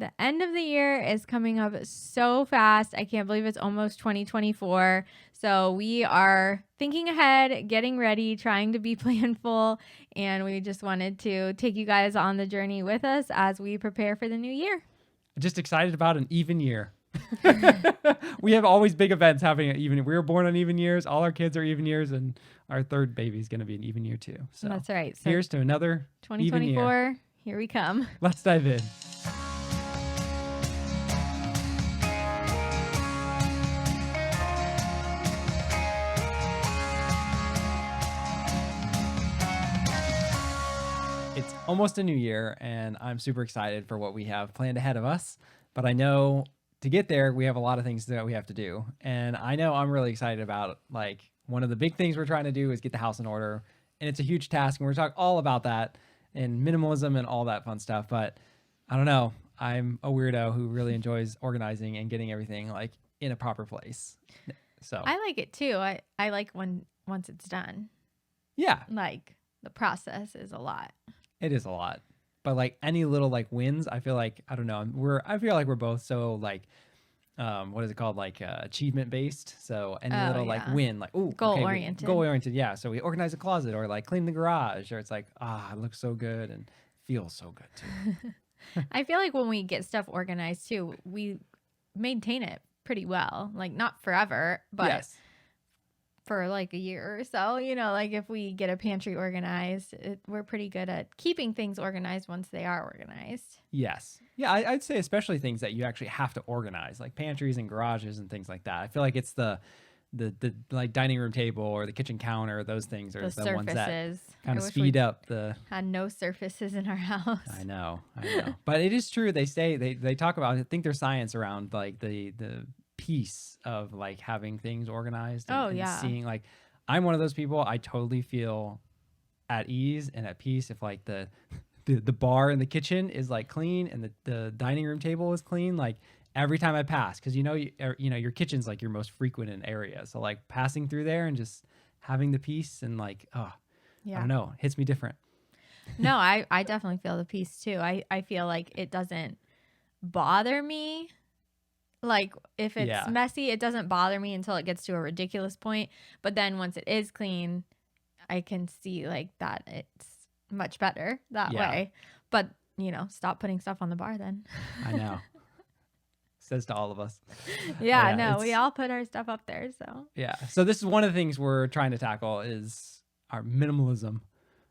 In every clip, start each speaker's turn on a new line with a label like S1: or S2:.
S1: The end of the year is coming up so fast. I can't believe it's almost 2024. So we are thinking ahead, getting ready, trying to be planful. And we just wanted to take you guys on the journey with us as we prepare for the new year.
S2: Just excited about an even year. We have always big events happening at even. We were born on even years. All our kids are even years, and our third baby is going to be an even year too. So
S1: that's right. So
S2: here's to another 2024. Even year.
S1: Here we come.
S2: Let's dive in. It's almost a new year, and I'm super excited for what we have planned ahead of us. But I know to get there, we have a lot of things that we have to do. And I know I'm really excited about, like, one of the big things we're trying to do is get the house in order. And it's a huge task, and we're talking all about that and minimalism and all that fun stuff. But I don't know. I'm a weirdo who really enjoys organizing and getting everything, like, in a proper place. So
S1: I like it too. I like when once it's done.
S2: Yeah.
S1: Like, the process is a lot.
S2: It is a lot. But like any little like wins, I feel like, I don't know, I feel like we're both so like, what is it called? Like achievement based. So any little like win, like, ooh,
S1: goal oriented.
S2: Goal oriented. Yeah. So we organize a closet or like clean the garage, or it's like, it looks so good and feels so good too.
S1: I feel like when we get stuff organized too, we maintain it pretty well. Like not forever, but yes. For like a year or so, like if we get a pantry organized, we're pretty good at keeping things organized once they are organized.
S2: Yes. Yeah, I'd say especially things that you actually have to organize, like pantries and garages and things like that. I feel like it's the like dining room table or the kitchen counter, those things are the ones that kind of speed up the...
S1: Had no surfaces in our house.
S2: I know. But it is true. They say, they talk about, I think there's science around like the piece of like having things organized and seeing, like, I'm one of those people. I totally feel at ease and at peace if like the bar in the kitchen is like clean and the dining room table is clean, like every time I pass, because your kitchen's like your most frequent area, so like passing through there and just having the peace and like I don't know, hits me different.
S1: No, I definitely feel the peace too. I feel like it doesn't bother me. Like, if it's messy, it doesn't bother me until it gets to a ridiculous point. But then once it is clean, I can see, like, that it's much better that way. But, stop putting stuff on the bar then.
S2: I know. Says to all of us.
S1: Yeah, no, we all put our stuff up there, so.
S2: Yeah. So this is one of the things we're trying to tackle is our minimalism.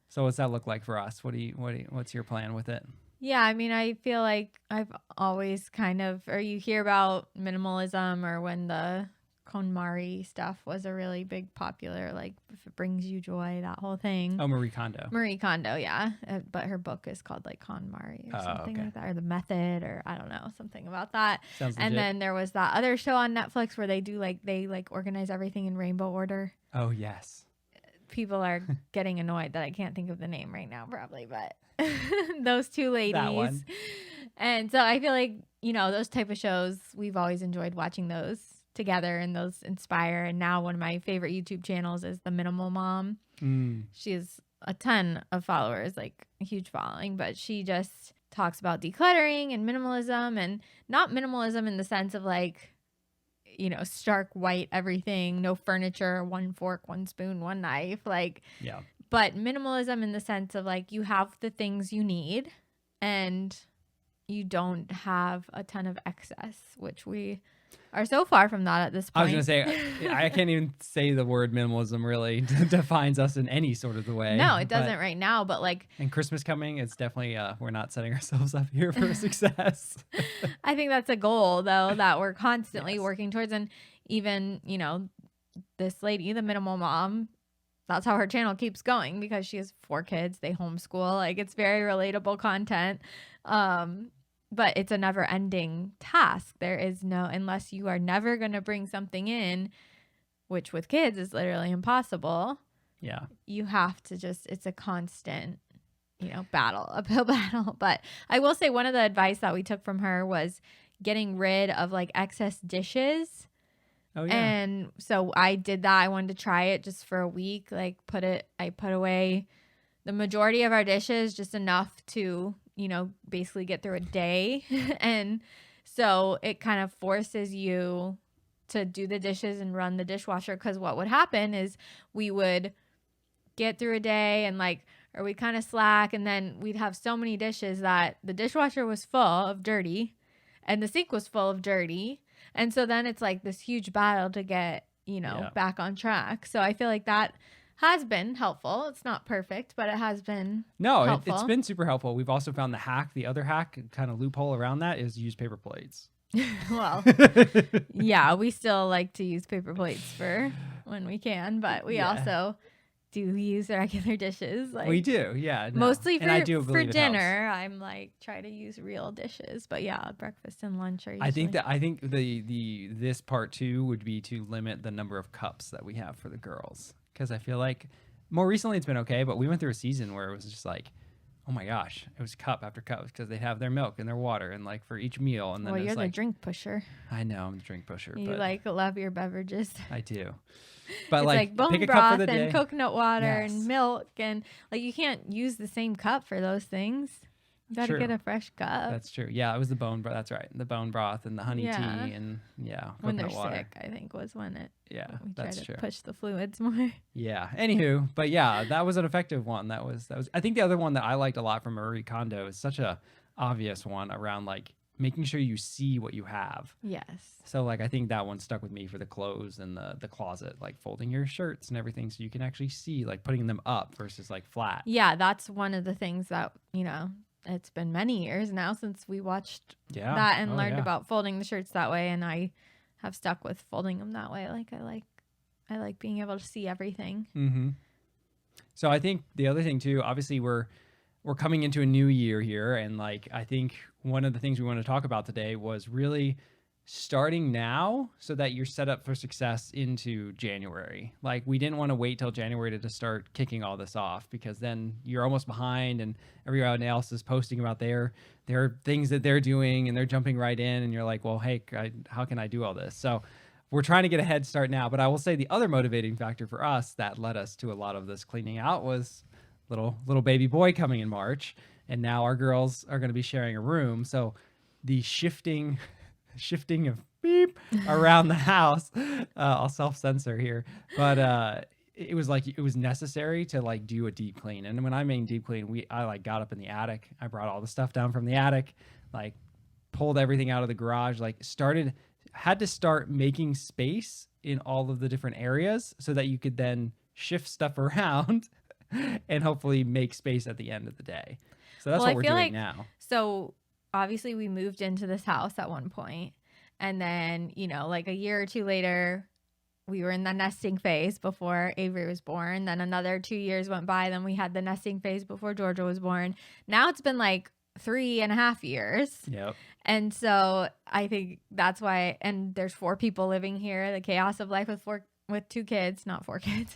S2: So what's that look like for us? What's your plan with it?
S1: Yeah, I mean, I feel like I've always you hear about minimalism, or when the KonMari stuff was a really big popular, like, if it brings you joy, that whole thing.
S2: Oh, Marie Kondo.
S1: Marie Kondo, yeah. But her book is called like KonMari or something like that, or The Method, or I don't know, something about that.
S2: Sounds legit.
S1: And then there was that other show on Netflix where they organize everything in rainbow order.
S2: Oh, yes.
S1: People are getting annoyed that I can't think of the name right now, probably, but those two ladies.
S2: That one.
S1: And so I feel like, those type of shows, we've always enjoyed watching those together, and those inspire. And now one of my favorite YouTube channels is The Minimal Mom. She has a ton of followers, like a huge following, but she just talks about decluttering and minimalism, and not minimalism in the sense of like, stark white everything, no furniture, one fork, one spoon, one knife, like, but minimalism in the sense of like, you have the things you need and you don't have a ton of excess, which we are so far from that at this point.
S2: I was going to say, I can't even say the word minimalism really defines us in any sort of the way.
S1: No, it doesn't right now, but like...
S2: And Christmas coming, it's definitely, we're not setting ourselves up here for success.
S1: I think that's a goal, though, that we're constantly working towards. And even, this lady, the Minimal Mom, that's how her channel keeps going, because she has 4 kids. They homeschool. Like, it's very relatable content. But it's a never ending task. There is no, unless you are never going to bring something in, which with kids is literally impossible.
S2: Yeah.
S1: You have to it's a constant, uphill battle. But I will say one of the advice that we took from her was getting rid of like excess dishes.
S2: Oh, yeah.
S1: And so I did that. I wanted to try it just for a week. Like I put away the majority of our dishes, just enough to basically get through a day. And so it kind of forces you to do the dishes and run the dishwasher, because what would happen is we would get through a day and or we'd kind of slack, and then we'd have so many dishes that the dishwasher was full of dirty and the sink was full of dirty. And so then it's like this huge battle to get, back on track. So I feel like that has been helpful. It's not perfect, but it has been helpful.
S2: It's been super helpful. We've also found the other hack, kind of loophole around that, is use paper plates.
S1: Well, yeah, we still like to use paper plates for when we can, but we also do use regular dishes.
S2: We do, yeah. No.
S1: Mostly for dinner, I'm try to use real dishes. But yeah, breakfast and lunch are usually...
S2: I think this part too would be to limit the number of cups that we have for the girls. Because I feel like more recently it's been okay, but we went through a season where it was just oh my gosh, it was cup after cup, because they have their milk and their water and for each meal. And then
S1: you're the drink pusher.
S2: I know, I'm the drink pusher.
S1: You love your beverages.
S2: I do. But
S1: it's bone
S2: pick a
S1: broth
S2: cup for the
S1: and
S2: day.
S1: Coconut water and milk, and you can't use the same cup for those things. You got to get a fresh cup.
S2: That's true. Yeah, it was the bone broth. That's right. The bone broth and the honey tea and
S1: when they're
S2: water.
S1: sick, I think was when it.
S2: Yeah,
S1: we
S2: that's
S1: try to
S2: true.
S1: Push the fluids more.
S2: Yeah. Anywho, but yeah, that was an effective one. That was. I think the other one that I liked a lot from Marie Kondo is such a obvious one around making sure you see what you have.
S1: Yes.
S2: So I think that one stuck with me for the clothes and the closet, folding your shirts and everything so you can actually see, putting them up versus flat.
S1: Yeah, that's one of the things that, it's been many years now since we watched that and learned about folding the shirts that way, and I have stuck with folding them that way. I like being able to see everything.
S2: Mm-hmm. So I think the other thing too, obviously we're coming into a new year here, and I think one of the things we want to talk about today was really starting now so that you're set up for success into January. We didn't want to wait till January to start kicking all this off, because then you're almost behind and everyone else is posting about their things that they're doing and they're jumping right in, and you're like, well, hey, how can I do all this? So we're trying to get a head start now. But I will say the other motivating factor for us that led us to a lot of this cleaning out was little baby boy coming in March, and now our girls are going to be sharing a room. So the shifting of beep around the house, I'll self-censor here, but it was necessary to do a deep clean. And when I mean deep clean, I got up in the attic, I brought all the stuff down from the attic, pulled everything out of the garage, had to start making space in all of the different areas so that you could then shift stuff around and hopefully make space at the end of the day. So that's what we're doing now.
S1: So obviously we moved into this house at one point, and then, a year or two later, we were in the nesting phase before Avery was born. Then another 2 years went by. Then we had the nesting phase before Georgia was born. Now it's been 3.5 years.
S2: Yep.
S1: And so I think that's why, and there's 4 people living here, the chaos of life with 2 kids, not 4 kids,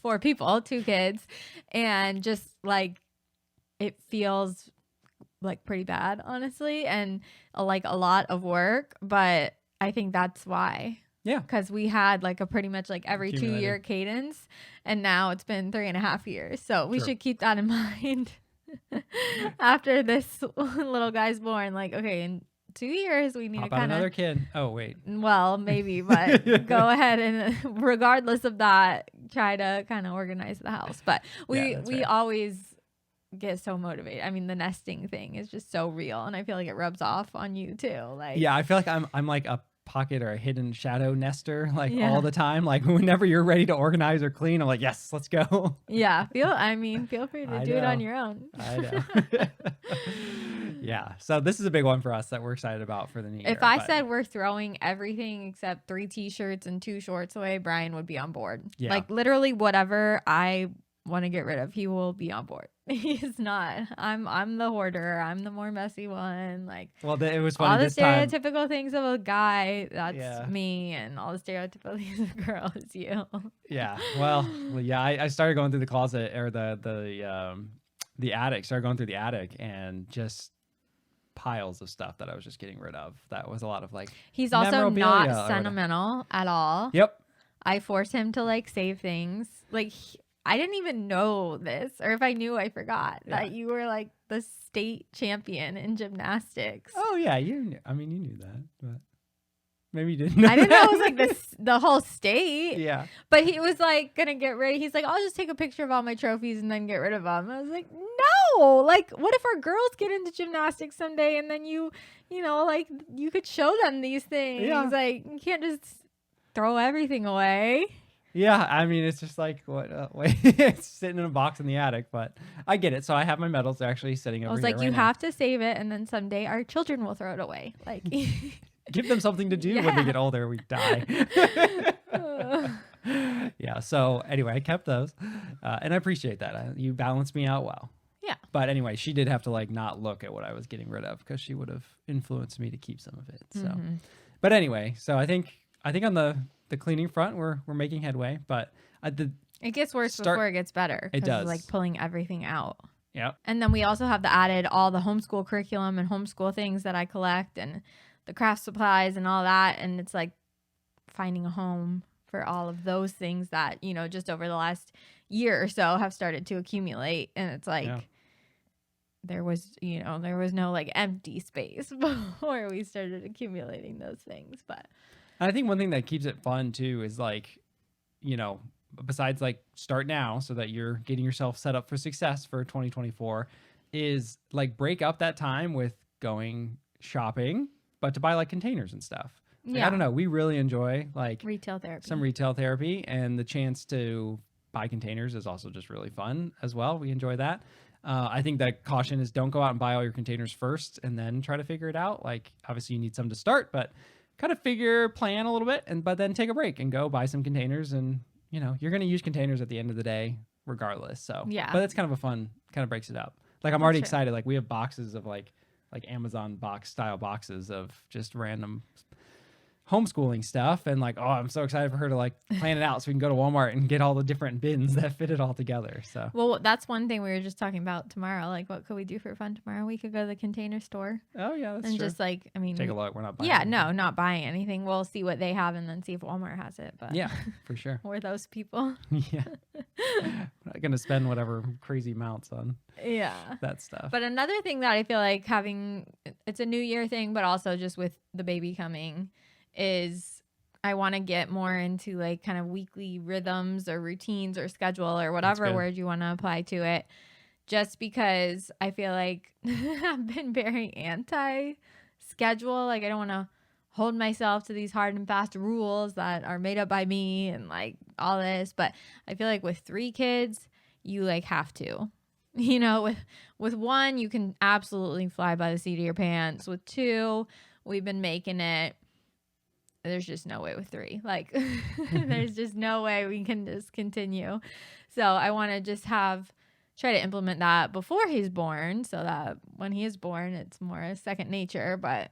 S1: 4 people, 2 kids. And just it feels pretty bad, honestly, and a lot of work, but I think that's why.
S2: Yeah,
S1: because we had a pretty much every 2-year cadence, and now it's been 3.5 years, so we should keep that in mind. After this little guy's born, okay, in 2 years we need to kind of
S2: another kid. Oh wait,
S1: well, maybe, but go ahead and regardless of that, try to kind of organize the house. But we always get so motivated. I mean, the nesting thing is just so real, and I feel like it rubs off on you too.
S2: Yeah, I feel like I'm like a pocket or a hidden shadow nester all the time. Whenever you're ready to organize or clean, I'm like, yes, let's go.
S1: Yeah, feel free to do it on your own.
S2: I know. Yeah, so this is a big one for us that we're excited about for the new year.
S1: If I said we're throwing everything except 3 t-shirts and 2 shorts away, Brian would be on board.
S2: Yeah.
S1: Literally whatever I want to get rid of, he will be on board. He's not. I'm the hoarder. I'm the more messy one.
S2: Well, it was funny.
S1: All the
S2: this time,
S1: stereotypical things of a guy, that's me, and all the stereotypical things of a girl is you.
S2: Yeah. Well, yeah. I started going through the closet or the attic. Started going through the attic and just piles of stuff that I was just getting rid of. That was a lot of
S1: He's also not sentimental at all.
S2: Yep.
S1: I force him to save things. I didn't even know this, or if I knew, I forgot that you were like the state champion in gymnastics.
S2: Oh yeah, you knew that, but maybe you didn't know.
S1: I didn't know it was like the whole state.
S2: Yeah.
S1: But he was like gonna get rid. He's like, I'll just take a picture of all my trophies and then get rid of them. I was like, no. Like, what if our girls get into gymnastics someday and then you know, like you could show them these things. Yeah. Like, you can't just throw everything away.
S2: Yeah, I mean, it's just like, what? Wait, it's sitting in a box in the attic, but I get it. So I have my medals actually sitting over here.
S1: I was like, you have to save it, and then someday our children will throw it away. Like,
S2: give them something to do when they get older. We die. Yeah. So anyway, I kept those, and I appreciate that. You balanced me out well.
S1: Yeah.
S2: But anyway, she did have to like not look at what I was getting rid of because she would have influenced me to keep some of it. So, but anyway, so I think on the cleaning front, we're making headway, but
S1: it gets worse before it gets better.
S2: It does.
S1: Like pulling everything out.
S2: Yeah.
S1: And then we also have added all the homeschool curriculum and homeschool things that I collect and the craft supplies and all that. And it's like finding a home for all of those things that, you know, just over the last year or so have started to accumulate. And it's like, there was no like empty space before we started accumulating those things. But
S2: I think one thing that keeps it fun too is like, you know, besides like start now so that you're getting yourself set up for success for 2024 is like break up that time with going shopping, but to buy like containers and stuff. Like, I don't know. We really enjoy like some retail therapy, and the chance to buy containers is also just really fun as well. We enjoy that. I think that caution is don't go out and buy all your containers first and then try to figure it out. Like obviously you need some to start, but kind of plan a little bit, but then take a break and go buy some containers. And you know, you're going to use containers at the end of the day regardless. So but it's kind of a fun, kind of breaks it up. Like I'm already excited. Like we have boxes of like Amazon box style boxes of just random homeschooling stuff, and like, oh, I'm so excited for her to like plan it out so we can go to Walmart and get all the different bins that fit it all together. So
S1: well, that's one thing we were just talking about tomorrow. Like, what could we do for fun tomorrow? We could go to the Container Store.
S2: Oh yeah, that's true.
S1: And just like, I mean,
S2: take a look. We're not buying
S1: anything. Not buying anything. We'll see what they have and then see if Walmart has it. But
S2: yeah, for sure.
S1: We're those people.
S2: Yeah. I'm not gonna spend whatever crazy amounts on that stuff.
S1: But another thing that I feel like it's a new year thing, but also just with the baby coming, is I want to get more into like kind of weekly rhythms or routines or schedule or whatever word you want to apply to it, just because I feel like I've been very anti-schedule. Like I don't want to hold myself to these hard and fast rules that are made up by me and like all this. But I feel like with 3 kids, you like have to, you know, with 1, you can absolutely fly by the seat of your pants. With 2, we've been making it. There's just no way with 3. Like, there's just no way we can just continue. So I want to just try to implement that before he's born so that when he is born, it's more a second nature. But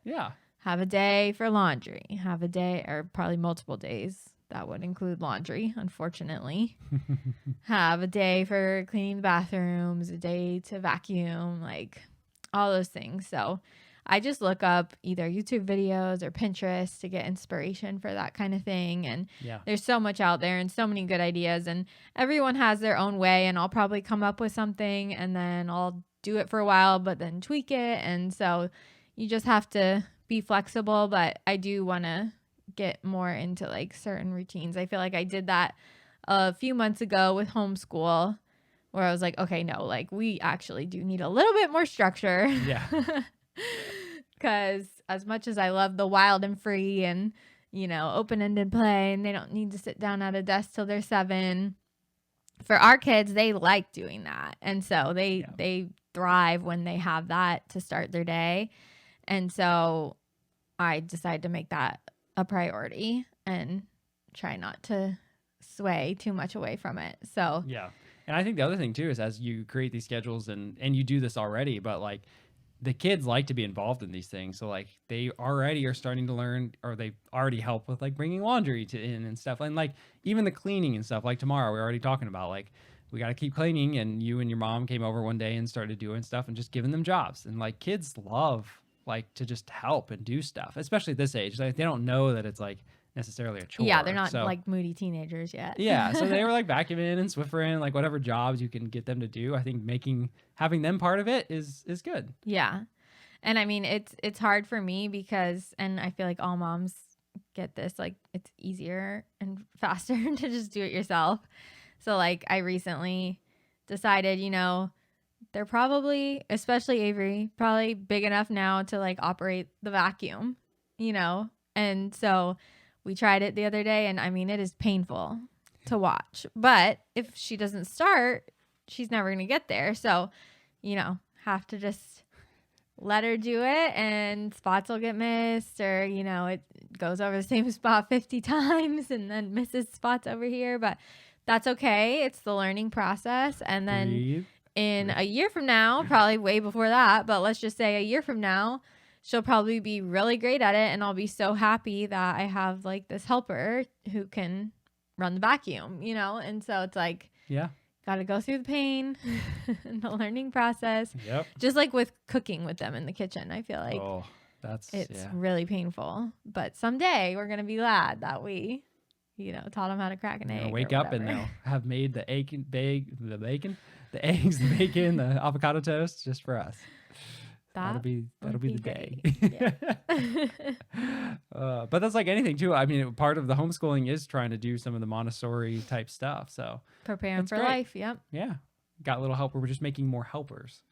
S1: have a day for laundry. Have a day, or probably multiple days. That would include laundry, unfortunately. Have a day for cleaning the bathrooms, a day to vacuum, like all those things. So I just look up either YouTube videos or Pinterest to get inspiration for that kind of thing. And there's so much out there and so many good ideas, and everyone has their own way, and I'll probably come up with something and then I'll do it for a while, but then tweak it. And so you just have to be flexible, but I do want to get more into like certain routines. I feel like I did that a few months ago with homeschool, where I was like, okay, no, like we actually do need a little bit more structure.
S2: Yeah.
S1: Because as much as I love the wild and free and, you know, open-ended play, and they don't need to sit down at a desk till they're 7, for our kids, they like doing that. And so they thrive when they have that to start their day. And so I decided to make that a priority and try not to sway too much away from it. So
S2: yeah. And I think the other thing too is as you create these schedules and you do this already, but like the kids like to be involved in these things. So like they already are starting to learn, or they already help with like bringing laundry in and stuff. And like even the cleaning and stuff, like tomorrow we're already talking about like, we got to keep cleaning, and you and your mom came over one day and started doing stuff and just giving them jobs. And like kids love like to just help and do stuff, especially at this age. Like they don't know that it's like necessarily a chore.
S1: Yeah, they're not like moody teenagers yet.
S2: Yeah, so they were like vacuuming and Swiffering, like whatever jobs you can get them to do. I think having them part of it is good.
S1: Yeah. And I mean, it's hard for me because, and I feel like all moms get this, like it's easier and faster to just do it yourself. So like I recently decided, they're probably, especially Avery, probably big enough now to like operate the vacuum, and so we tried it the other day, and I mean, it is painful to watch, but if she doesn't start, she's never going to get there. So, have to just let her do it, and spots will get missed, or, it goes over the same spot 50 times and then misses spots over here, but that's okay. It's the learning process. And then
S2: Breathe.
S1: In a year from now, probably way before that, but let's just say a year from now, she'll probably be really great at it, and I'll be so happy that I have like this helper who can run the vacuum, And so it's like,
S2: yeah,
S1: got to go through the pain and the learning process.
S2: Yep.
S1: Just like with cooking with them in the kitchen, I feel like
S2: it's
S1: really painful. But someday we're gonna be glad that we, taught them how to crack an egg.
S2: Wake up and they'll have made the eggs, the bacon, the avocado toast just for us. That'll be the day.
S1: Yeah.
S2: But that's like anything too. I mean, part of the homeschooling is trying to do some of the Montessori type stuff. So
S1: preparing for life. Yep.
S2: Yeah. Got a little helper. We're just making more helpers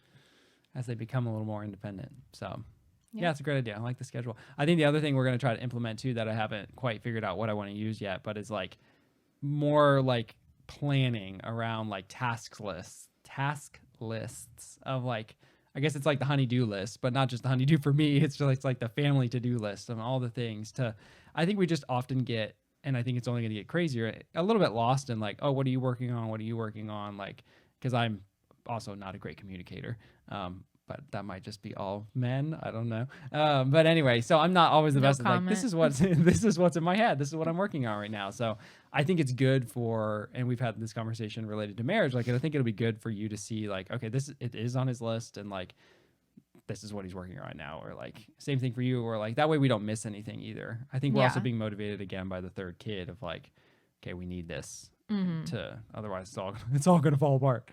S2: as they become a little more independent. So yeah, it's a great idea. I like the schedule. I think the other thing we're going to try to implement too, that I haven't quite figured out what I want to use yet, but is like more like planning around like task lists of like, I guess it's like the honey-do list, but not just the honey-do for me. It's just like the family to-do list and all the things I think we just often get, and I think it's only going to get crazier, a little bit lost in like, oh, what are you working on? What are you working on? Like, because I'm also not a great communicator. But that might just be all men. I don't know. But anyway, so I'm not always the best. Like, this is what's in my head. This is what I'm working on right now. So I think it's good and we've had this conversation related to marriage. Like, I think it'll be good for you to see like, okay, it is on his list, and like, this is what he's working on right now. Or like, same thing for you. Or like, that way we don't miss anything either. I think we're also being motivated again by the third kid of like, okay, we need this. Otherwise it's all gonna fall apart.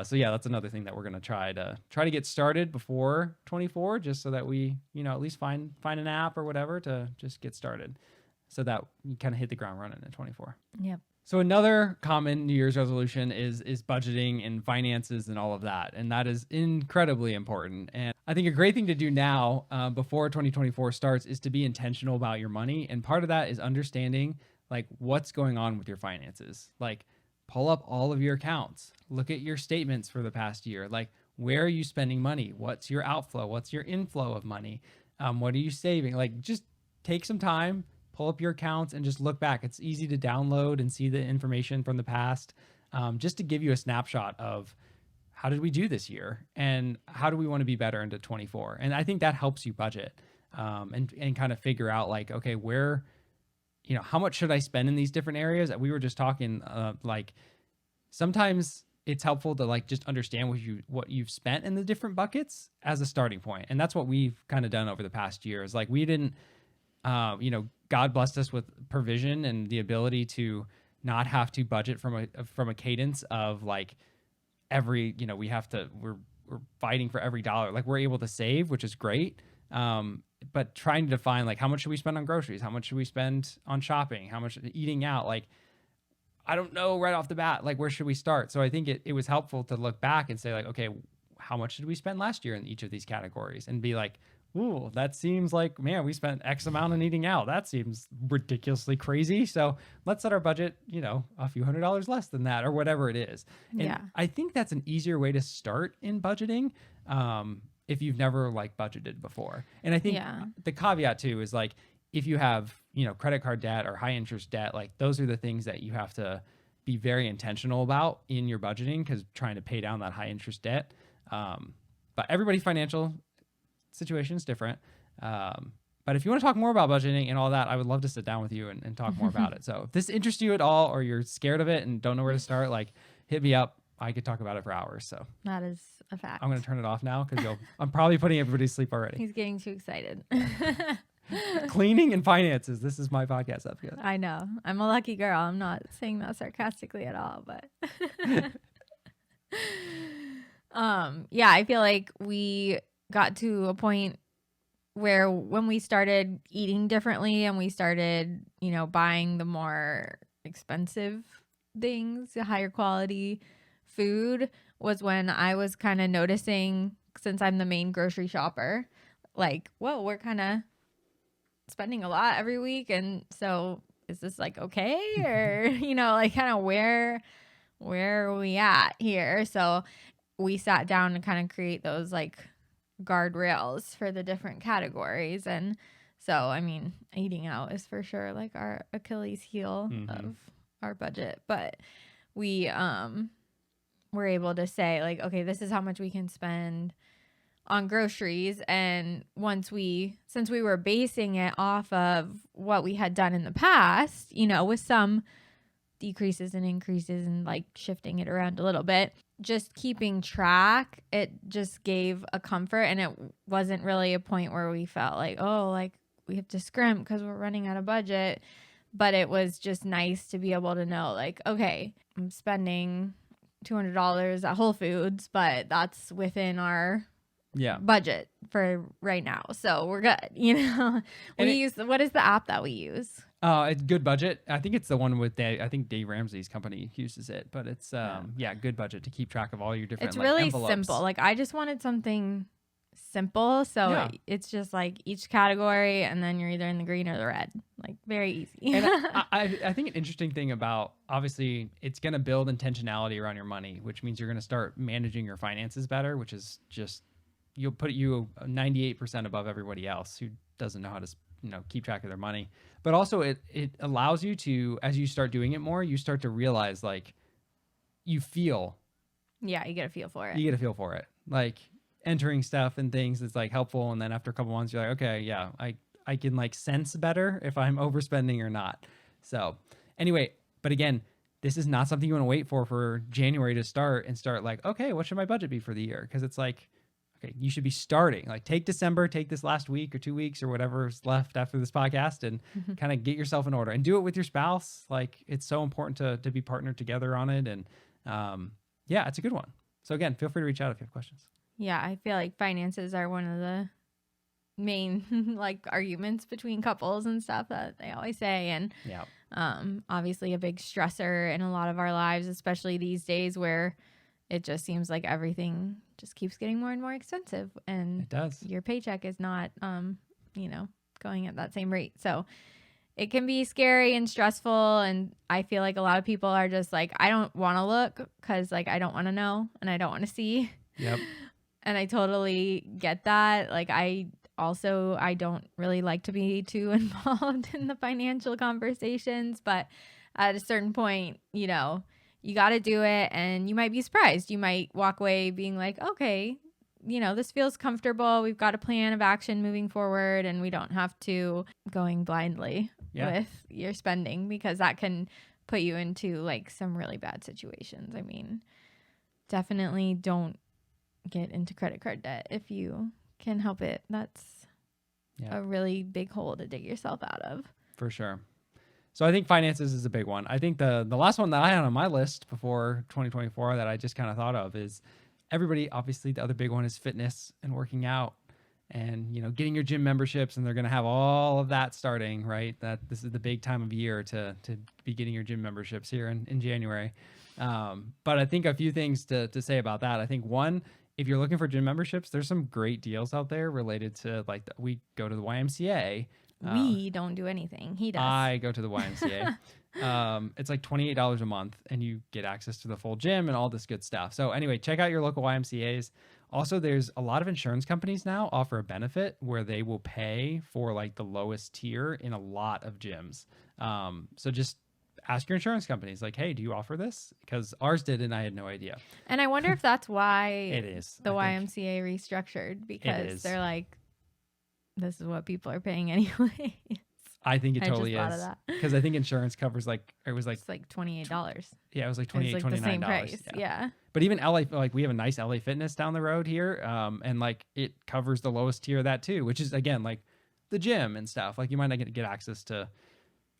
S2: So yeah, that's another thing that we're gonna try to get started before 24, just so that we at least find an app or whatever to just get started, so that you kind of hit the ground running at 24.
S1: Yep.
S2: So another common New Year's resolution is budgeting and finances and all of that. And that is incredibly important. And I think a great thing to do now before 2024 starts is to be intentional about your money. And part of that is understanding like what's going on with your finances. Like, pull up all of your accounts, look at your statements for the past year. Like, where are you spending money? What's your outflow? What's your inflow of money? What are you saving? Like, just take some time, pull up your accounts and just look back. It's easy to download and see the information from the past, just to give you a snapshot of how did we do this year and how do we want to be better into 24. And I think that helps you budget and kind of figure out like, okay, where, how much should I spend in these different areas? We were just talking like sometimes it's helpful to like just understand what you've spent in the different buckets as a starting point. And that's what we've kind of done over the past year. Is like we didn't, God blessed us with provision and the ability to not have to budget from a cadence of like every, we're fighting for every dollar. Like, we're able to save, which is great. But trying to define like how much should we spend on groceries? How much should we spend on shopping? How much eating out? Like, I don't know right off the bat, like, where should we start? So I think it was helpful to look back and say like, okay, how much did we spend last year in each of these categories? And be like, ooh, that seems like, man, we spent X amount on eating out. That seems ridiculously crazy. So let's set our budget, a few $100s less than that or whatever it is. And I think that's an easier way to start in budgeting if you've never like budgeted before. And I think the caveat too is like, if you have, credit card debt or high interest debt, like those are the things that you have to be very intentional about in your budgeting, because trying to pay down that high interest debt. But everybody's financial situation is different. But if you want to talk more about budgeting and all that, I would love to sit down with you and talk more about it. So if this interests you at all, or you're scared of it and don't know where to start, like, hit me up. I could talk about it for hours. So
S1: that is a fact.
S2: I'm going to turn it off now because I'm probably putting everybody to sleep already.
S1: He's getting too excited.
S2: Cleaning and finances. This is my podcast episode.
S1: I know. I'm a lucky girl. I'm not saying that sarcastically at all, but yeah, I feel like we got to a point where when we started eating differently and we started, buying the more expensive things, the higher quality food, was when I was kind of noticing, since I'm the main grocery shopper, like, whoa, we're kind of spending a lot every week. And so is this like okay? Or, like kind of where are we at here? So we sat down to kind of create those like guardrails for the different categories. And so, I mean, eating out is for sure like our Achilles heel of our budget, but we were able to say like, okay, this is how much we can spend on groceries. And since we were basing it off of what we had done in the past, with some decreases and increases and like shifting it around a little bit, just keeping track, it just gave a comfort. And it wasn't really a point where we felt like, oh, like we have to scrimp because we're running out of budget. But it was just nice to be able to know like, okay, I'm spending $200 at Whole Foods, but that's within our budget for right now, so we're good. What is the app that we use?
S2: It's Good Budget. I think it's the one with I think Dave Ramsey's company uses it, but it's Good Budget, to keep track of all your different.
S1: It's really
S2: envelopes.
S1: Simple. Like I just wanted something simple, so it's just like each category, and then you're either in the green or the red. Like very easy.
S2: And I think an interesting thing about, obviously, it's going to build intentionality around your money, which means you're going to start managing your finances better, which is just, you'll put you 98% above everybody else who doesn't know how to keep track of their money. But also it allows you to, as you start doing it more, you start to realize like you feel.
S1: Yeah, you get a feel for it.
S2: You get a feel for it. Like entering stuff and things is like helpful. And then after a couple months, you're like, okay, yeah, I can like sense better if I'm overspending or not. So anyway, but again, this is not something you want to wait for January to start like, okay, what should my budget be for the year? Because it's like, okay, you should be starting. Like take December, take this last week or 2 weeks or whatever's left after this podcast, and kind of get yourself in order and do it with your spouse. Like it's so important to be partnered together on it. And it's a good one. So again, feel free to reach out if you have questions.
S1: Yeah, I feel like finances are one of the main like arguments between couples and stuff that they always say. And obviously a big stressor in a lot of our lives, especially these days where it just seems like everything just keeps getting more and more expensive, and
S2: it does.
S1: Your paycheck is not, going at that same rate. So it can be scary and stressful. And I feel like a lot of people are just like, I don't want to look because like, I don't want to know and I don't want to see.
S2: Yep.
S1: And I totally get that. Like I don't really like to be too involved in the financial conversations, but at a certain point, you got to do it, and you might be surprised. You might walk away being like, okay, this feels comfortable. We've got a plan of action moving forward, and we don't have to going blindly with your spending, because that can put you into like some really bad situations. I mean, definitely don't get into credit card debt if you can help it. That's a really big hole to dig yourself out of.
S2: For sure. So I think finances is a big one. I think the last one that I had on my list before 2024 that I just kind of thought of is everybody, obviously the other big one is fitness and working out and, getting your gym memberships, and they're going to have all of that starting, right? That this is the big time of year to be getting your gym memberships here in January. But I think a few things to say about that. I think one, if you're looking for gym memberships, there's some great deals out there related to like we go to the YMCA.
S1: We don't do anything. He does.
S2: I go to the YMCA. It's like $28 a month, and you get access to the full gym and all this good stuff. So anyway, check out your local YMCAs. Also, there's a lot of insurance companies now offer a benefit where they will pay for like the lowest tier in a lot of gyms. So just ask your insurance companies like, hey, do you offer this? Because ours did, and I had no idea.
S1: And I wonder if that's why
S2: it is
S1: the YMCA restructured, because they're like, this is what people are paying anyway.
S2: I think it totally is. Because I think insurance covers it was like
S1: $28.
S2: Yeah, it was like $28, $29.
S1: The same price. Yeah.
S2: But even LA, like we have a nice LA Fitness down the road here. And like it covers the lowest tier of that too, which is again, like the gym and stuff. Like you might not get access to,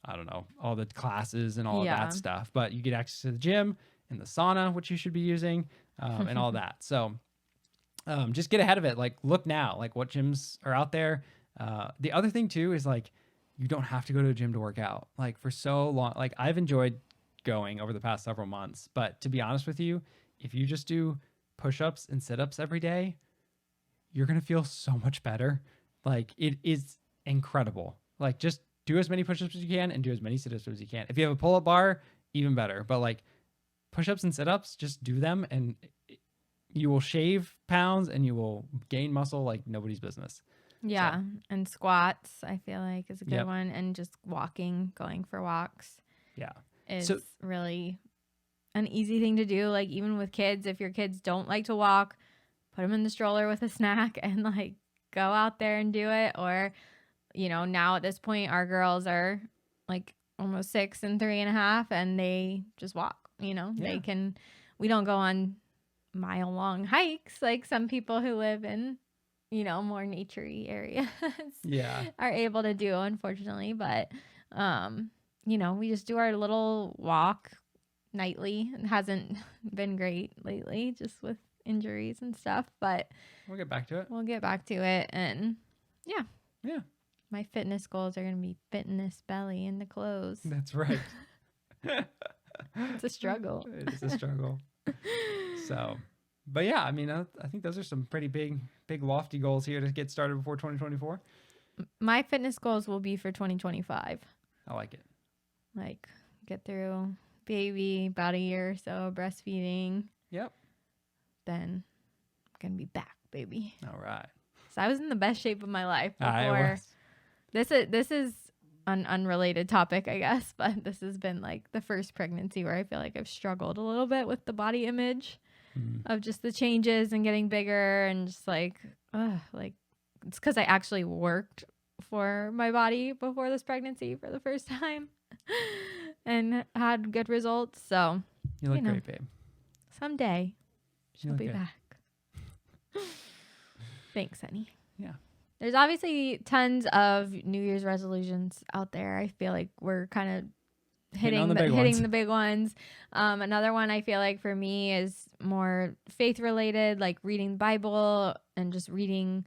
S2: I don't know, all the classes and all of that stuff, but you get access to the gym and the sauna, which you should be using, and all that. So just get ahead of it. Like look now, like what gyms are out there. The other thing too is like, you don't have to go to a gym to work out. Like for so long, like I've enjoyed going over the past several months, but to be honest with you, if you just do push-ups and sit-ups every day, you're going to feel so much better. Like it is incredible. Like just do as many push-ups as you can and do as many sit-ups as you can. If you have a pull-up bar, even better. But like push-ups and sit-ups, just do them and you will shave pounds and you will gain muscle like nobody's business.
S1: Yeah. So. And squats, I feel like is a good one. And just walking, going for walks.
S2: Yeah.
S1: Is really an easy thing to do. Like even with kids, if your kids don't like to walk, put them in the stroller with a snack and like go out there and do it. Or, you know, now at this point, our girls are like almost 6 and 3.5 and they just walk, you know, we don't go on mile long hikes like some people who live in, you know, more naturey areas are able to do, unfortunately. But, you know, we just do our little walk nightly. It hasn't been great lately just with injuries and stuff, but
S2: we'll get back to
S1: it. And yeah, my fitness goals are going to be fitness belly in the clothes.
S2: That's right.
S1: It's a struggle.
S2: It is a struggle. So, but yeah, I mean, I think those are some pretty big lofty goals here to get started before 2024.
S1: My fitness goals will be for 2025.
S2: I like it.
S1: Like get through baby, about a year or so breastfeeding.
S2: Yep.
S1: Then I'm going to be back, baby.
S2: All right.
S1: So I was in the best shape of my life before. This is an unrelated topic, I guess, but this has been like the first pregnancy where I feel like I've struggled a little bit with the body image of just the changes and getting bigger and just like it's because I actually worked for my body before this pregnancy for the first time and had good results. So
S2: you look great, babe.
S1: Someday she'll be back. Thanks, honey.
S2: Yeah.
S1: There's obviously tons of New Year's resolutions out there. I feel like we're kind of hitting the big ones. Another one I feel like for me is more faith related, like reading the Bible and just reading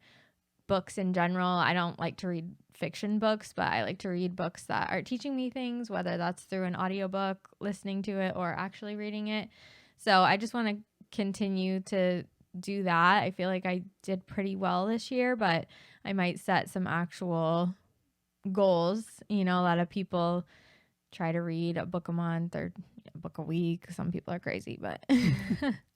S1: books in general. I don't like to read fiction books, but I like to read books that are teaching me things, whether that's through an audiobook, listening to it, or actually reading it. So I just want to continue to do that. I feel like I did pretty well this year, but I might set some actual goals. You know, a lot of people try to read a book a month or a book a week. Some people are crazy, but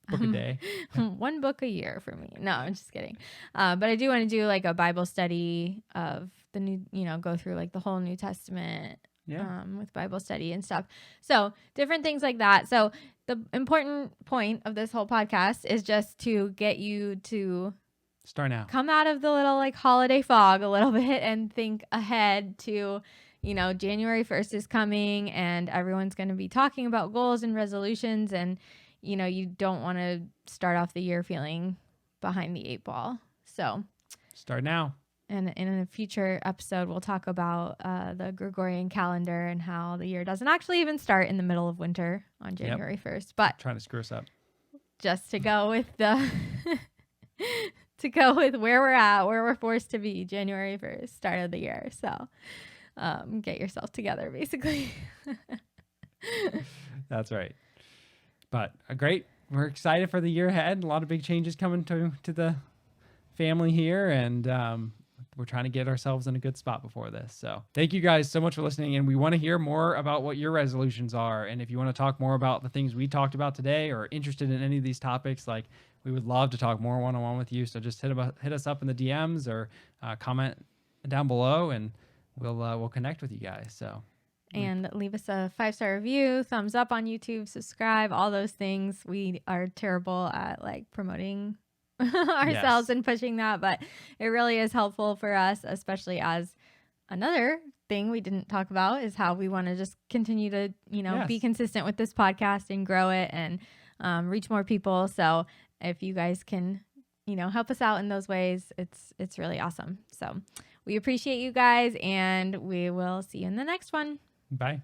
S2: book a day.
S1: One book a year for me. No, I'm just kidding. But I do want to do like a Bible study of the new, you know, go through like the whole New Testament with Bible study and stuff. So different things like that. So the important point of this whole podcast is just to get you to
S2: start now,
S1: come out of the little like holiday fog a little bit and think ahead to, you know, January 1st is coming and everyone's going to be talking about goals and resolutions. And, you know, you don't want to start off the year feeling behind the 8 ball. So
S2: start now.
S1: And in a future episode, we'll talk about the Gregorian calendar and how the year doesn't actually even start in the middle of winter on January 1st. But
S2: trying to screw us up.
S1: Just to go with the where we're at, where we're forced to be, January 1st, start of the year. So get yourself together, basically.
S2: That's right. But great. We're excited for the year ahead. A lot of big changes coming to the family here, and we're trying to get ourselves in a good spot before this. So thank you guys so much for listening. And we want to hear more about what your resolutions are. And if you want to talk more about the things we talked about today or interested in any of these topics, like we would love to talk more one-on-one with you. So just hit us up in the DMs or comment down below and we'll connect with you guys. So,
S1: and leave us a 5-star review, thumbs up on YouTube, subscribe, all those things. We are terrible at like promoting ourselves and pushing that, but it really is helpful for us, especially as another thing we didn't talk about is how we want to just continue to, you know, be consistent with this podcast and grow it and reach more people. So if you guys can, you know, help us out in those ways, it's really awesome. So We appreciate you guys, and we will see you in the next one.
S2: Bye.